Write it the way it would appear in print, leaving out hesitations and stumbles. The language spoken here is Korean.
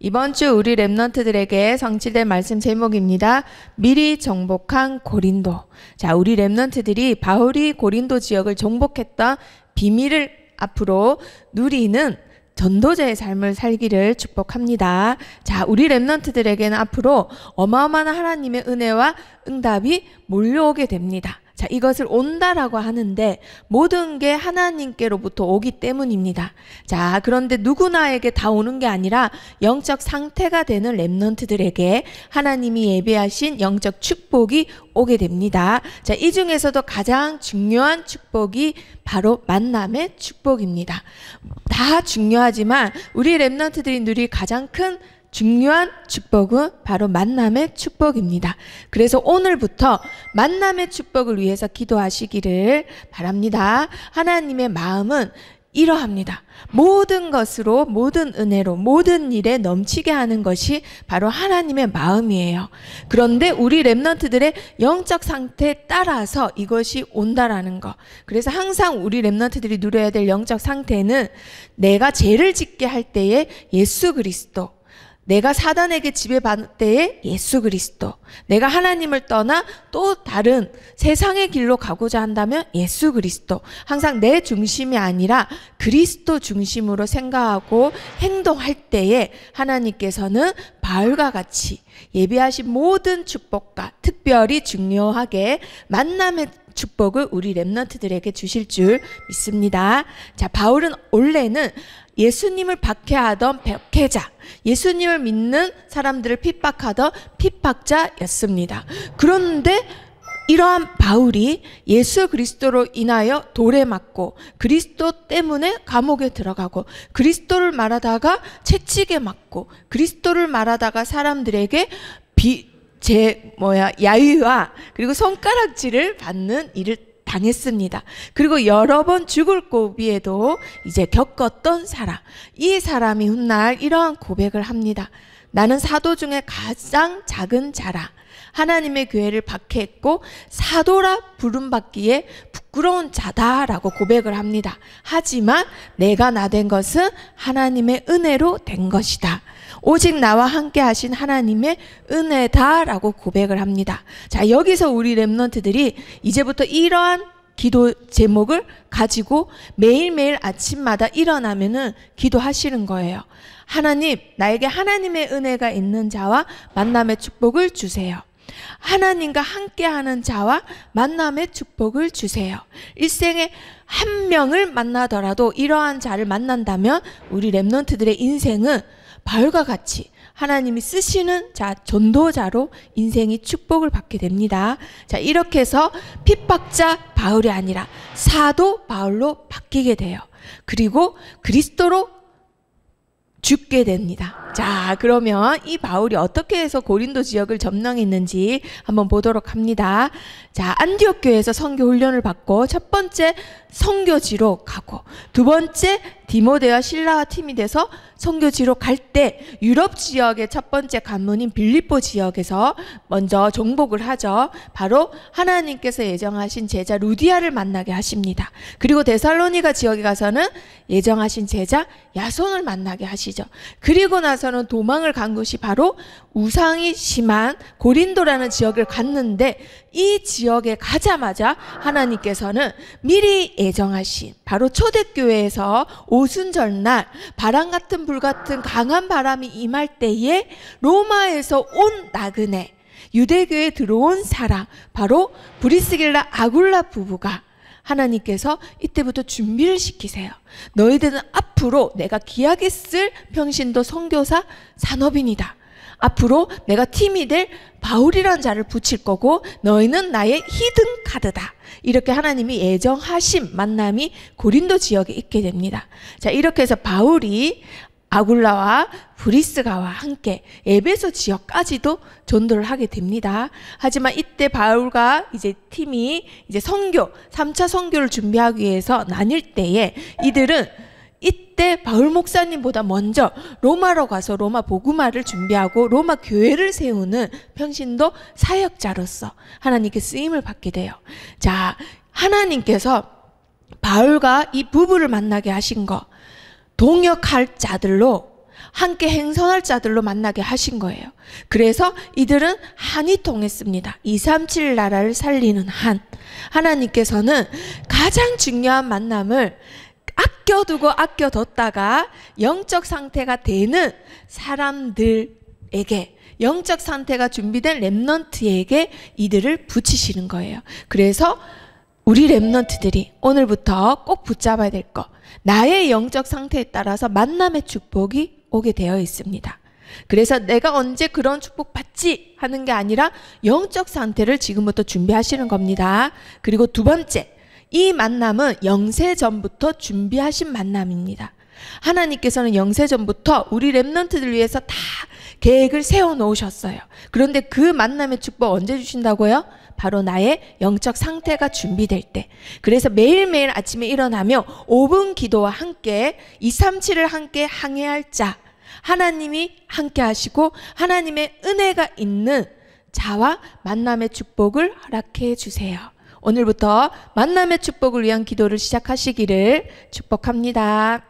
이번 주 우리 랩런트들에게 성취될 말씀 제목입니다. 미리 정복한 고린도. 자, 우리 랩런트들이 바울이 고린도 지역을 정복했던 비밀을 앞으로 누리는 전도자의 삶을 살기를 축복합니다. 자, 우리 랩런트들에게는 앞으로 어마어마한 하나님의 은혜와 응답이 몰려오게 됩니다. 자, 이것을 온다라고 하는데 모든 게 하나님께로부터 오기 때문입니다. 자, 그런데 누구나에게 다 오는 게 아니라 영적 상태가 되는 랩런트들에게 하나님이 예배하신 영적 축복이 오게 됩니다. 자, 이 중에서도 가장 중요한 축복이 바로 만남의 축복입니다. 다 중요하지만 우리 랩런트들이 누릴 가장 큰 중요한 축복은 바로 만남의 축복입니다. 그래서 오늘부터 만남의 축복을 위해서 기도하시기를 바랍니다. 하나님의 마음은 이러합니다. 모든 것으로, 모든 은혜로, 모든 일에 넘치게 하는 것이 바로 하나님의 마음이에요. 그런데 우리 랩런트들의 영적 상태에 따라서 이것이 온다라는 거. 그래서 항상 우리 랩런트들이 누려야 될 영적 상태는 내가 죄를 짓게 할 때에 예수 그리스도, 내가 사단에게 지배받을 때에 예수 그리스도, 내가 하나님을 떠나 또 다른 세상의 길로 가고자 한다면 예수 그리스도, 항상 내 중심이 아니라 그리스도 중심으로 생각하고 행동할 때에 하나님께서는 바울과 같이 예비하신 모든 축복과 특별히 중요하게 만남의 축복을 우리 랩런트들에게 주실 줄 믿습니다. 자, 바울은 원래는 예수님을 박해하던 박해자, 예수님을 믿는 사람들을 핍박하던 핍박자였습니다. 그런데 이러한 바울이 예수 그리스도로 인하여 돌에 맞고 그리스도 때문에 감옥에 들어가고 그리스도를 말하다가 채찍에 맞고 그리스도를 말하다가 사람들에게 야유와 그리고 손가락질을 받는 일을 당했습니다. 그리고 여러 번 죽을 고비에도 이제 겪었던 사람, 이 사람이 훗날 이러한 고백을 합니다. 나는 사도 중에 가장 작은 자라. 하나님의 교회를 박해했고 사도라 부름받기에 부끄러운 자다라고 고백을 합니다. 하지만 내가 나 된 것은 하나님의 은혜로 된 것이다. 오직 나와 함께 하신 하나님의 은혜다라고 고백을 합니다. 자, 여기서 우리 랩런트들이 이제부터 이러한 기도 제목을 가지고 매일매일 아침마다 일어나면은 기도하시는 거예요. 하나님, 나에게 하나님의 은혜가 있는 자와 만남의 축복을 주세요. 하나님과 함께하는 자와 만남의 축복을 주세요. 일생에 한 명을 만나더라도 이러한 자를 만난다면 우리 랩런트들의 인생은 바울과 같이 하나님이 쓰시는 자, 전도자로 인생이 축복을 받게 됩니다. 자, 이렇게 해서 핍박자 바울이 아니라 사도 바울로 바뀌게 돼요. 그리고 그리스도로 죽게 됩니다. 자, 그러면 이 바울이 어떻게 해서 고린도 지역을 점령했는지 한번 보도록 합니다. 자, 안디옥 교회에서 선교 훈련을 받고 첫 번째 선교지로 가고 두 번째 디모데와 실라와 팀이 돼서 선교지로 갈 때 유럽 지역의 첫 번째 관문인 빌립보 지역에서 먼저 정복을 하죠. 바로 하나님께서 예정하신 제자 루디아를 만나게 하십니다. 그리고 데살로니가 지역에 가서는 예정하신 제자 야손을 만나게 하시죠. 그리고 나서는 도망을 간 곳이 바로 우상이 심한 고린도라는 지역을 갔는데 이 지역에 가자마자 하나님께서는 미리 예정하신 바로 초대교회에서 오순절날 바람 같은 불 같은 강한 바람이 임할 때에 로마에서 온 나그네 유대교에 들어온 사람 바로 브리스길라 아굴라 부부가 하나님께서 이때부터 준비를 시키세요. 너희들은 앞으로 내가 귀하게 쓸 평신도 선교사 산업인이다. 앞으로 내가 팀이 될 바울이라는 자를 붙일 거고 너희는 나의 히든 카드다. 이렇게 하나님이 예정하신 만남이 고린도 지역에 있게 됩니다. 자, 이렇게 해서 바울이 아굴라와 브리스가와 함께 에베소 지역까지도 전도를 하게 됩니다. 하지만 이때 바울과 이제 팀이 이제 선교, 3차 선교를 준비하기 위해서 나뉠 때에 이들은 이때 바울 목사님보다 먼저 로마로 가서 로마 복음화를 준비하고 로마 교회를 세우는 평신도 사역자로서 하나님께 쓰임을 받게 돼요. 자, 하나님께서 바울과 이 부부를 만나게 하신 거 동역할 자들로 함께 행선할 자들로 만나게 하신 거예요. 그래서 이들은 한이 통했습니다. 237 나라를 살리는 한. 하나님께서는 가장 중요한 만남을 아껴뒀다가 영적 상태가 되는 사람들에게, 영적 상태가 준비된 렘넌트에게 이들을 붙이시는 거예요. 그래서 우리 렘넌트들이 오늘부터 꼭 붙잡아야 될 거, 나의 영적 상태에 따라서 만남의 축복이 오게 되어 있습니다. 그래서 내가 언제 그런 축복 받지 하는 게 아니라 영적 상태를 지금부터 준비하시는 겁니다. 그리고 두 번째, 이 만남은 영세전부터 준비하신 만남입니다. 하나님께서는 영세전부터 우리 렘넌트들 위해서 다 계획을 세워놓으셨어요. 그런데 그 만남의 축복 언제 주신다고요? 바로 나의 영적 상태가 준비될 때. 그래서 매일매일 아침에 일어나며 5분 기도와 함께 237을 함께 항해할 자, 하나님이 함께 하시고 하나님의 은혜가 있는 자와 만남의 축복을 허락해 주세요. 오늘부터 만남의 축복을 위한 기도를 시작하시기를 축복합니다.